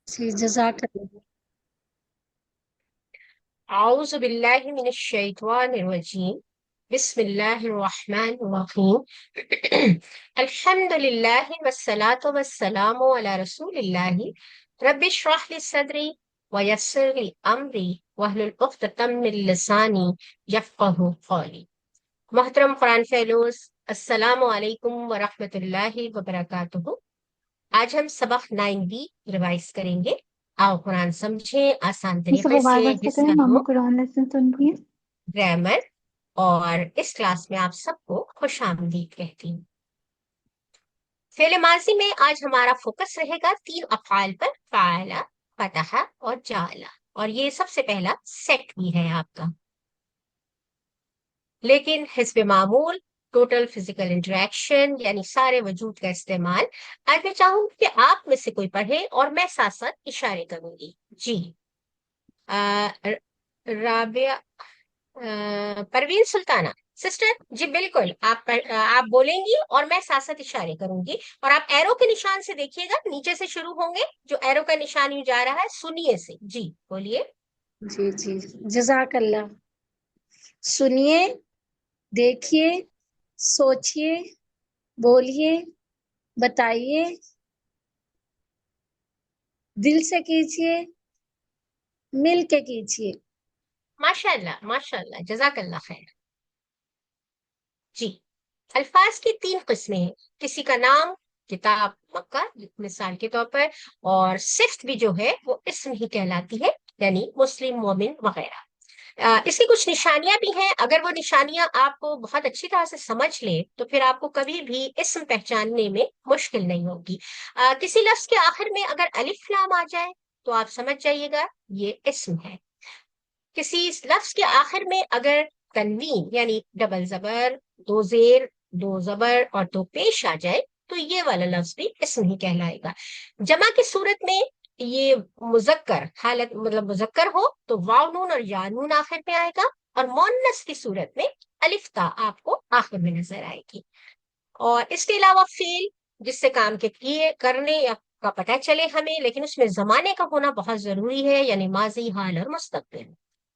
جی جزاک اللہ. اعوذ باللہ من الشیطان الرجیم. بسم اللہ الرحمن الرحیم. الحمد للہ والصلاة والسلام علی رسول اللہ. رب اشرح لی صدری ویسر لی امری واحلل عقدۃ من لسانی یفقہوا قولی. محترم قرآن فیلوز، السلام علیکم ورحمۃ اللہ وبرکاتہ. آج ہم سبق 9B ریوائز کریں گے. آؤ قرآن سمجھیں آسان یہ سب طریقے سے، آواز آہستہ کریں، حصہ دو، ماما قرآن لیسن سن رہی ہیں. گرامر. اور اس کلاس میں آپ سب کو خوش آمدید کہتی ہوں. فعل ماضی میں آج ہمارا فوکس رہے گا 3 افعال پر: فعل، فتح اور جعل. اور یہ سب سے پہلا سیٹ بھی ہے آپ کا. لیکن حسب معمول، ٹوٹل فزیکل انٹریکشن یعنی سارے وجود کا استعمال، آج میں چاہوں گی کہ آپ میں سے کوئی پڑھے اور میں ساتھ ساتھ اشارے کروں گی. جی رابعہ، پروین سلطانہ سسٹر، جی بالکل آپ بولیں گی اور میں ساتھ ساتھ اشارے کروں گی. اور آپ ایرو کے نشان سے دیکھیے گا، نیچے سے شروع ہوں گے، جو ایرو کا نشان یوں جا رہا ہے سنیے سے. جی بولیے. جی جی جزاک اللہ. سنیے، دیکھیے، سوچئے، بولیے، بتائیے، دل سے کیجئے، مل کے کیجئے. ماشاء اللہ ماشاء اللہ، جزاک اللہ خیر. جی، الفاظ کی 3 قسمیں ہیں: کسی کا نام، کتاب، مکہ مثال کے طور پر، اور صفت بھی جو ہے وہ اسم ہی کہلاتی ہے، یعنی مسلم، مومن وغیرہ. اس کی کچھ نشانیاں بھی ہیں. اگر وہ نشانیاں آپ کو بہت اچھی طرح سے سمجھ لیں تو پھر آپ کو کبھی بھی اسم پہچاننے میں مشکل نہیں ہوگی. کسی لفظ کے آخر میں اگر الف لام آ جائے تو آپ سمجھ جائیے گا یہ اسم ہے. کسی لفظ کے آخر میں اگر تنوین یعنی ڈبل زبر، 2 زیر، 2 زبر اور 2 پیش آ جائے تو یہ والا لفظ بھی اسم ہی کہلائے گا. جمع کی صورت میں یہ مذکر حالت مطلب مذکر ہو تو واو نون اور یا نون آخر میں آئے گا، اور مؤنث کی صورت میں الف تا آپ کو آخر میں نظر آئے گی. اور اس کے علاوہ فعل جس سے کام کے کیے کرنے یا کا پتہ چلے ہمیں، لیکن اس میں زمانے کا ہونا بہت ضروری ہے، یعنی ماضی، حال اور مستقبل.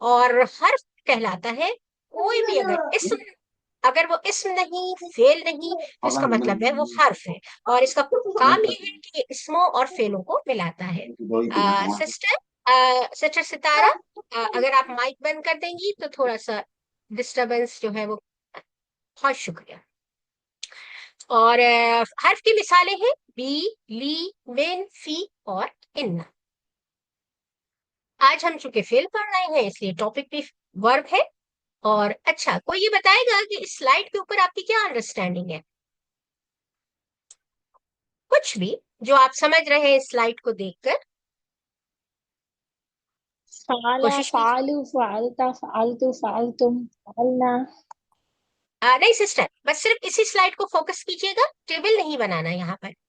اور حرف کہلاتا ہے کوئی بھی اگر وہ اسم نہیں، فعل نہیں، تو اس کا مطلب ہے وہ حرف ہے. اور اس کا کام یہ ہے کہ یہ اسموں اور فعلوں کو ملاتا ہے. سسٹر ستارہ، اگر آپ مائک بند کر دیں گی تو تھوڑا سا ڈسٹربنس جو ہے وہ. بہت شکریہ. اور حرف کی مثالیں ہیں بی، لی، من، فی اور ان. آج ہم چونکہ فعل پڑھ رہے ہیں اس لیے ٹاپک بھی ورب ہے. اور اچھا، کوئی یہ بتائے گا کہ اس سلائڈ کے اوپر آپ کی کیا انڈرسٹینڈنگ ہے؟ کچھ بھی جو آپ سمجھ رہے ہیں اس سلائڈ کو دیکھ کر فعلا، کوشش کیجیے. فعلو، فعلتا، فعلتو، فعلتم، فعلنا. نہیں سسٹر، بس صرف اسی سلائڈ کو فوکس کیجیے گا، ٹیبل نہیں بنانا یہاں پر.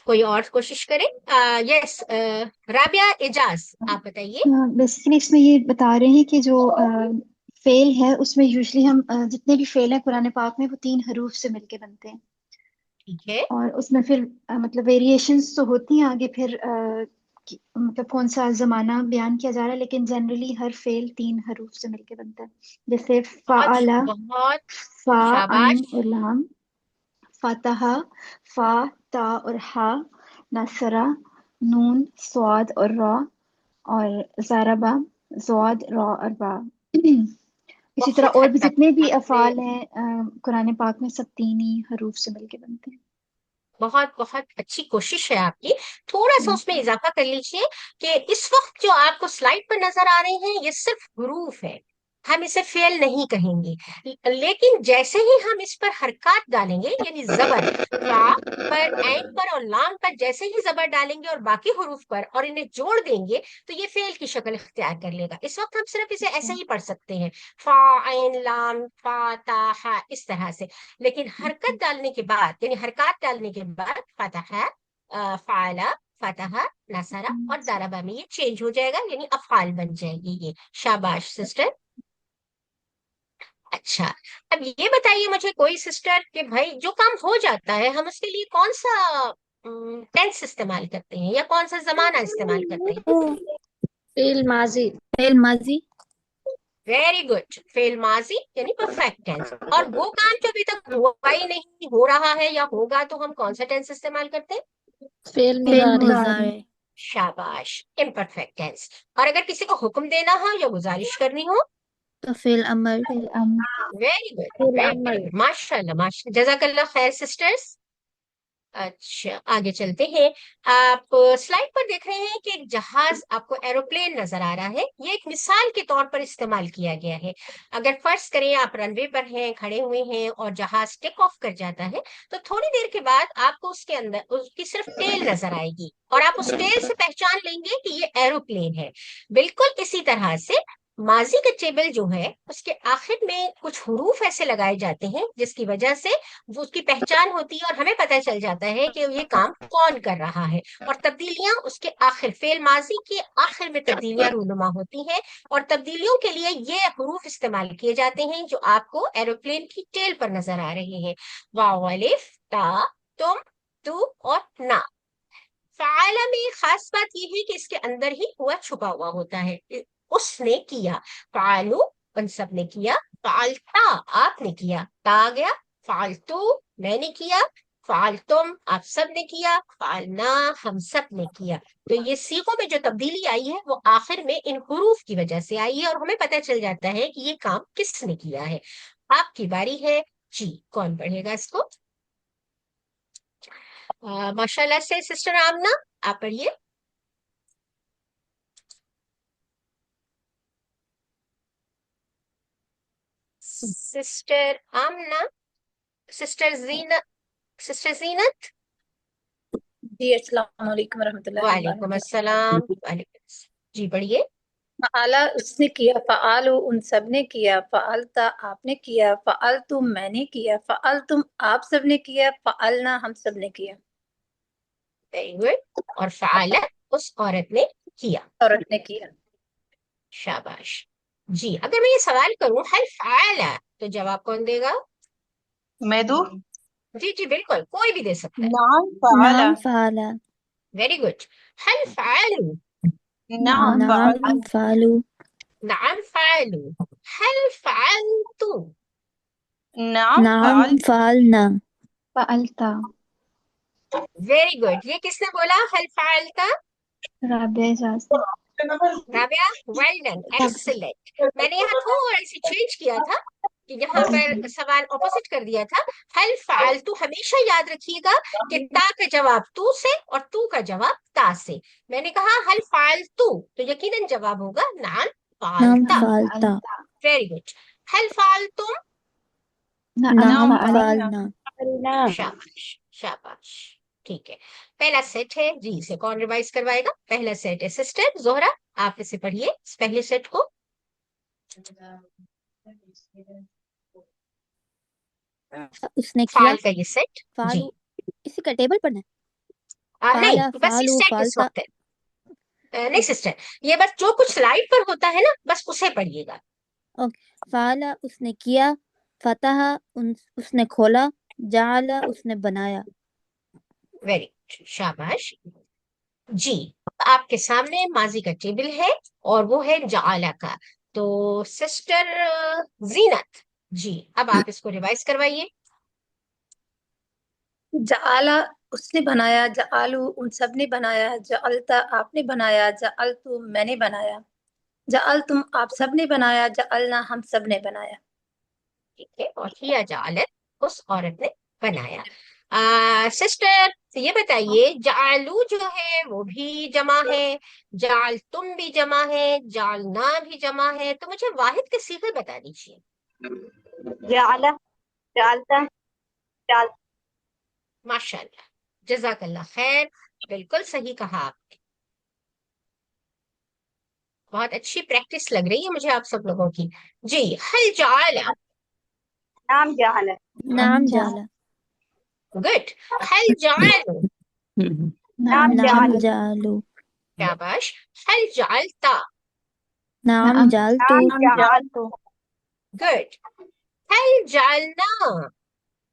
کوئی اور کوشش کرے. یس، رابعہ اعجاز آپ بتائیے. بیسیکلی اس میں یہ بتا رہے ہیں کہ جو فعل ہے اس میں یوزلی ہم جتنے بھی فعل ہیں قرآن پاک میں وہ 3 حروف سے مل کے بنتے ہیں. ٹھیک ہے. اور اس میں پھر مطلب ویریشنس تو ہوتی ہیں آگے پھر مطلب کون سا زمانہ بیان کیا جا رہا ہے، لیکن جنرلی ہر فعل 3 حروف سے مل کے بنتا ہے. جیسے بہت فعلا، بہت فا، عین شاباش. اور لام. فتح، فا، تا اور ہا. نصرہ، نون، صاد اور را. اور ضربہ، زواد، را اور با. اسی طرح بہت اور حد بھی تک جتنے بھی آپ نے افعال ہیں قرآن پاک میں سب 3 ہی حروف سے مل کے بنتے ہیں. بہت بہت اچھی کوشش ہے آپ کی. تھوڑا سا اس میں اضافہ کر لیجئے کہ اس وقت جو آپ کو سلائڈ پر نظر آ رہے ہیں یہ صرف حروف ہے، ہم اسے فعل نہیں کہیں گے. لیکن جیسے ہی ہم اس پر حرکات ڈالیں گے، یعنی زبر، فا پر، عین پر اور لام پر جیسے ہی زبر ڈالیں گے اور باقی حروف پر اور انہیں جوڑ دیں گے تو یہ فعل کی شکل اختیار کر لے گا. اس وقت ہم صرف اسے ایسے ہی پڑھ سکتے ہیں، فا، عین، لام، فا، تا، ہا، اس طرح سے. لیکن حرکت ڈالنے کے بعد یعنی حرکات ڈالنے کے بعد فتح، فعلا، فتح، نصرہ اور ضربہ میں یہ چینج ہو جائے گا، یعنی افعال بن جائے گی یہ. شاباش سسٹر. اچھا، اب یہ بتائیے مجھے کوئی سسٹر کہ بھائی جو کام ہو جاتا ہے ہم اس کے لیے کون سا ٹینس استعمال کرتے ہیں یا کون سا زمانہ استعمال کرتے ہیں؟ فعل ماضی. فعل ماضی. ویری گڈ، فعل ماضی یعنی پرفیکٹ ٹینس. اور وہ کام جو ابھی تک ہوا ہی نہیں، ہو رہا ہے یا ہوگا، تو ہم کون سا ٹینس استعمال کرتے ہیں؟ فعل فعل مضارع. مضارع. شاباش، امپرفیکٹ ٹینس. اور اگر کسی کو حکم دینا ہو یا گزارش کرنی ہو؟ تو فعل امر. فعل امر. ویری گڈ، فعل ویری امر. گڈ، ماشاء اللہ ماشاء اللہ، جزاک اللہ خیر سسٹرس. اچھا آگے چلتے ہیں. آپ سلائڈ پر دیکھ رہے ہیں کہ ایک جہاز آپ کو ایروپلین نظر آ رہا ہے. یہ ایک مثال کے طور پر استعمال کیا گیا ہے. اگر فرض کریں آپ رن وے پر ہیں، کھڑے ہوئے ہیں اور جہاز ٹیک آف کر جاتا ہے، تو تھوڑی دیر کے بعد آپ کو اس کے اندر اس کی صرف ٹیل نظر آئے گی اور آپ اس ٹیل سے پہچان لیں گے کہ یہ ایروپلین ہے. بالکل اسی طرح سے ماضی کا ٹیبل جو ہے اس کے آخر میں کچھ حروف ایسے لگائے جاتے ہیں جس کی وجہ سے وہ اس کی پہچان ہوتی ہے اور ہمیں پتہ چل جاتا ہے کہ یہ کام کون کر رہا ہے. اور تبدیلیاں اس کے آخر، فعل ماضی کے آخر میں تبدیلیاں رونما ہوتی ہیں، اور تبدیلیوں کے لیے یہ حروف استعمال کیے جاتے ہیں جو آپ کو ایروپلین کی ٹیل پر نظر آ رہے ہیں. واو، الف، تا، تم، تو اور نا. فعال میں خاص بات یہ ہے کہ اس کے اندر ہی ہوا چھپا ہوا ہوتا ہے. اس نے کیا، فعلو ان سب نے کیا، فعلتا آپ نے کیا، تا آ گیا، فعلتو میں نے کیا، فعلتم آپ سب نے کیا، فعلنا ہم سب نے کیا. تو یہ سیغوں میں جو تبدیلی آئی ہے وہ آخر میں ان حروف کی وجہ سے آئی ہے اور ہمیں پتہ چل جاتا ہے کہ یہ کام کس نے کیا ہے. آپ کی باری ہے. جی کون پڑھے گا اس کو؟ ماشاء اللہ سے سسٹر آمنہ آپ پڑھیے. سسٹر آمنہ، سسٹر زینت، سسٹر زینت. جی السلام علیکم ورحمۃ اللہ وعلیکم وبرکاتہ. السلام، وعلیکم السلام. جی پڑھیے. فعلا اس نے کیا، فعالو ان سب نے کیا، فعلتا آپ نے کیا، فعلتم میں نے کیا، فعلتم آپ سب نے کیا، فعلنا ہم سب نے کیا. Very good. اور فعلا اس عورت نے کیا. عورت نے کیا. شاباش. جی اگر میں یہ سوال کروں هل فعل، تو جواب کون دے گا؟ میں دوں؟ جی جی بالکل، کوئی بھی دے سکتا ہے. نعم فعل. نعم فعل. Very good. هل فعلوا، نعم فعل. نعم فعلوا. نعم فعلوا. هل فعلتم، نعم نعم فعل. فعلنا. فعلتا. Very good. یہ کس نے بولا هل فعلت؟ رابع اجازت. Rabia, well done, excellent. میں نے یہاں تھوڑا سی چینج کیا تھا کہ یہاں پر سوال اپوزٹ کر دیا تھا. هل فعلت ہمیشہ یاد رکھیے گا کہ تا کا جواب تو سے اور تو کا جواب تا سے. میں نے کہا هل فعلت تو یقیناً جواب ہوگا نعم نعم فعلت. فعلتا. Very good. هل فعلتم، نعم نعم فعلنا. فعلنا. شاباش شاباش. ٹھیک ہے، پہلا سیٹ ہے. جی اسے کون ریوائز کروائے گا؟ پہلا سیٹ ہے سسٹر زہرا، آپ اسے پڑھیے اس پہلے سیٹ کو. اس نے کیا. فعل کا یہ سیٹ. جی فعلو اسی کا ٹیبل پڑھنا ہے. نہیں فعل بس یہ فعلو سیٹ اس فعلتا. وقت ہے. نہیں سسٹر، یہ بس جو کچھ سلائڈ پر ہوتا ہے نا بس اسے پڑھیے گا. فعل اس نے کیا، فتح اس نے کھولا، جعل اس نے بنایا. ویری گڈ، شاباش. جی آپ کے سامنے ماضی کا ٹیبل ہے اور وہ ہے جعلہ کا. تو سسٹر زینت، جی اب آپ اس کو ریوائز کروائیے. جعلا اس نے بنایا، جعلو ان سب نے بنایا، جعلتا آپ نے بنایا، جعلتم میں نے بنایا، جعلتم آپ سب نے بنایا، جعلنا ہم سب نے بنایا. ٹھیک ہے، اور ہیا جعلت اس عورت نے بنایا. سسٹر یہ بتائیے جعلو جو ہے وہ بھی جمع ہے، جعلتم بھی جمع ہے، جعلنا بھی جمع ہے، تو مجھے واحد کے صیغے بتا دیجیے. جعل، جعلتا، جعل. ماشاء اللہ، جزاک اللہ خیر، بالکل صحیح کہا آپ نے. بہت اچھی پریکٹس لگ رہی ہے مجھے آپ سب لوگوں کی. جی هل جعل، نعم جعل. نعم جعل. گڈ. هل جعلوا، نعم نعم جعل. جعلوا. شاباش. هل جعلتا، نعم نعم. جعلتو. نعم جعلت. گڈ. هل جعلنا.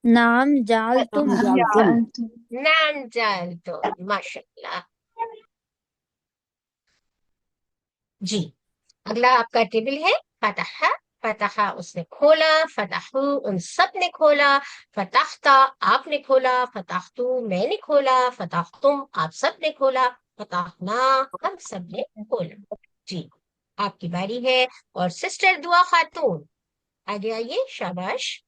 نعم جعلتم جعلتم نعم جعلتم. ما شاء اللہ. جی اگلا آپ کا ٹیبل ہے فتح. فتح اس نے کھولا. فتحو ان سب نے کھولا. فتحتا آپ نے کھولا. فتحتو میں نے کھولا. فتحتم آپ سب نے کھولا. فتحنا ہم سب نے کھولا. جی آپ کی باری ہے. اور سسٹر دعا خاتون آگے آئیے. شاباش.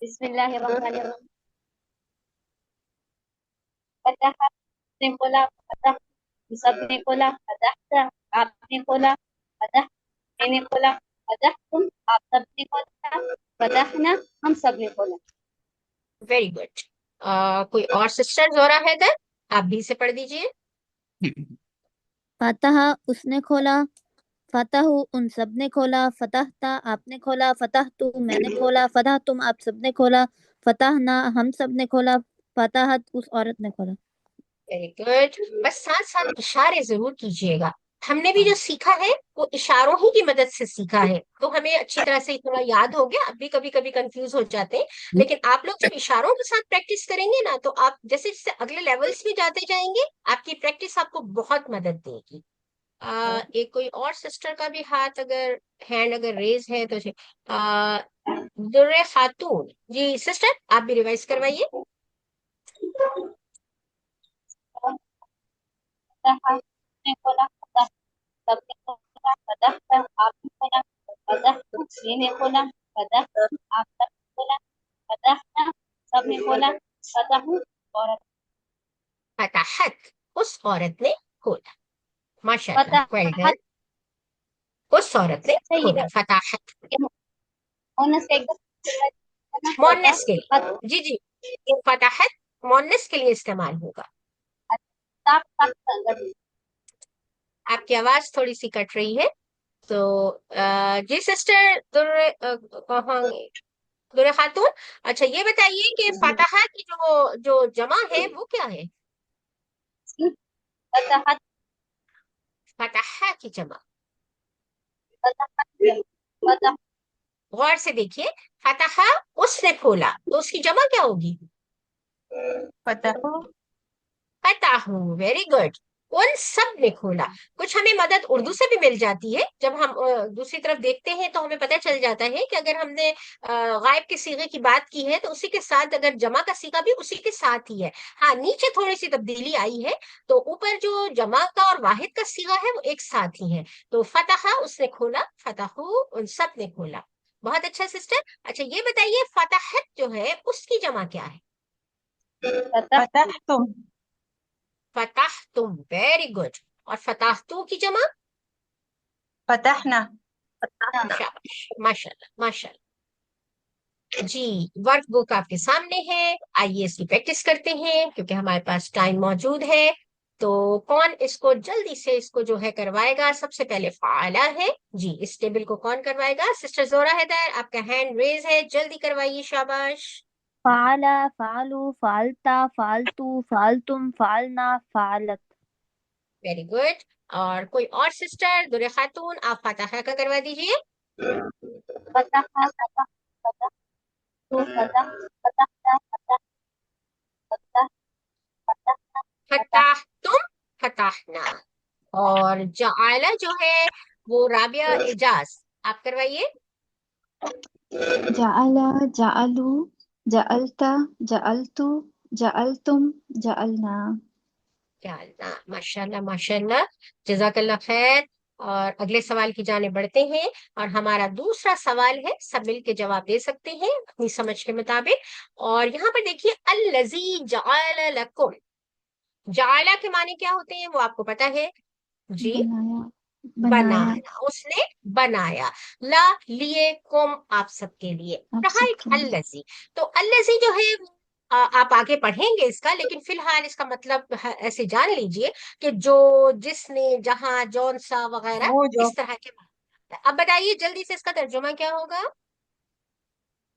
بسم اللہ الرحمن الرحیم. فتح نے کھولا. فتح سب نے کھولا. فتحتا آپ نے کھولا. فتح میں نے کھولا. فتحتم آپ سب نے کھولا. فتحنا ہم سب نے کھولا. Very good. کوئی اور سسٹر زورا حیدر آپ بھی سے پڑھ دیجئے. فتح اس نے کھولا. فتح ان سب نے کھولا. فتحتا آپ نے کھولا. فتحتو میں نے کھولا. فتحتم آپ سب نے کھولا. فتحنا ہم سب نے کھولا. فتحت اس عورت نے کھولا. Very good. بس ساتھ ساتھ اشارے ضرور کیجیے گا. ہم نے بھی جو سیکھا ہے وہ اشاروں ہی کی مدد سے سیکھا ہے تو ہمیں اچھی طرح سے تھوڑا یاد ہو گیا. اب بھی کبھی کبھی کنفیوز ہو جاتے ہیں لیکن آپ لوگ جب اشاروں کے ساتھ پریکٹس کریں گے نا تو آپ جیسے جیسے اگلے لیولس میں جاتے جائیں گے آپ کی پریکٹس آپ کو بہت مدد دے گی. ایک کوئی اور سسٹر کا بھی ہاتھ اگر ہینڈ اگر ریز ہے تو در خاتون. جی سسٹر آپ بھی ریوائز کروائیے. فتح نے کھولا. فتح سب نے کھولا. فتحتا آپ نے کھولا. فتحتم میں نے کھولا. فتحتم آپ سب نے کھولا. فتحنا سب نے کھولا. فتحو عورت. فتحت اس عورت نے کھولا. ماشاء اللہ ویل ڈن. فتحت اس عورت نے اچھا کھولا. یہ فتحت مونس کا ایک دم مونس کے لیے. جی جی فتحت مونس کے لیے استعمال ہوگا. آپ کی آواز تھوڑی سی کٹ رہی ہے تو جی سسٹر در خاتون اچھا یہ بتائیے کہ فتح کی جو جمع ہے وہ کیا ہے؟ فتحت فتح کی جمع فتح غور سے دیکھیے. فتح اس نے کھولا تو اس کی جمع کیا ہوگی؟ فتح فتح. Very good. ان سب نے کھولا. کچھ ہمیں مدد اردو سے بھی مل جاتی ہے جب ہم دوسری طرف دیکھتے ہیں تو ہمیں پتہ چل جاتا ہے کہ اگر ہم نے غائب کے صیغے کی بات کی ہے تو اسی کے ساتھ اگر جمع کا صیغہ بھی اسی کے ساتھ ہی ہے. ہاں نیچے تھوڑی سی تبدیلی آئی ہے تو اوپر جو جمع کا اور واحد کا صیغہ ہے وہ ایک ساتھ ہی ہے. تو فتح اس نے کھولا. فتح ان سب نے کھولا. بہت اچھا سسٹر. اچھا یہ بتائیے فتحت جو ہے اس کی جمع کیا ہے؟ فتحتم فتح تم. Very good. اور فتح تو کی جمع؟ فتحنا شاباش ماشاء اللہ ماشاء اللہ. جی ورک بک آپ کے سامنے ہے. آئیے اس کی پریکٹس کرتے ہیں کیونکہ ہمارے پاس ٹائم موجود ہے. تو کون اس کو جلدی سے اس کو جو ہے کروائے گا؟ سب سے پہلے فعالہ ہے. جی اس ٹیبل کو کون کروائے گا؟ سسٹر زورا حیدر آپ کا ہینڈ ریز ہے. جلدی کروائیے. شاباش. فعل فعلوا فعلتا فعلتو فعلتم فعلنا فعلت. Very good. اور کوئی اور سسٹر در خاتون آپ فاتحہ کا کروا دیجیے. فتح فتح فتح تو فتح فتحتا فتح فتح فتح فتح تم فتحنا. اور جعل جو ہے وہ رابعہ اعجاز آپ کروائیے. جعل جعلوا جعلت جعلت جعلتم جعلنا. جعلنا. ماشاء اللہ ماشاء اللہ. جزاک اللہ خیر. اور اگلے سوال کی جانب بڑھتے ہیں اور ہمارا دوسرا سوال ہے. سب مل کے جواب دے سکتے ہیں اپنی سمجھ کے مطابق. اور یہاں پر دیکھیے الذی جعل لکم. جعل کے معنی کیا ہوتے ہیں وہ آپ کو پتا ہے؟ جی بنایا بنایا بنانا. اس نے بنایا. لا لیے کم آپ سب کے لیے. آپ سب رائٹ. کے لیے. الذی. تو الذی جو ہے آپ آگے پڑھیں گے اس کا لیکن فی الحال اس کا مطلب ایسے جان لیجئے کہ جو جس نے جہاں جون سا وغیرہ وہ جو اس طرح کے. اب بتائیے جلدی سے اس کا ترجمہ کیا ہوگا؟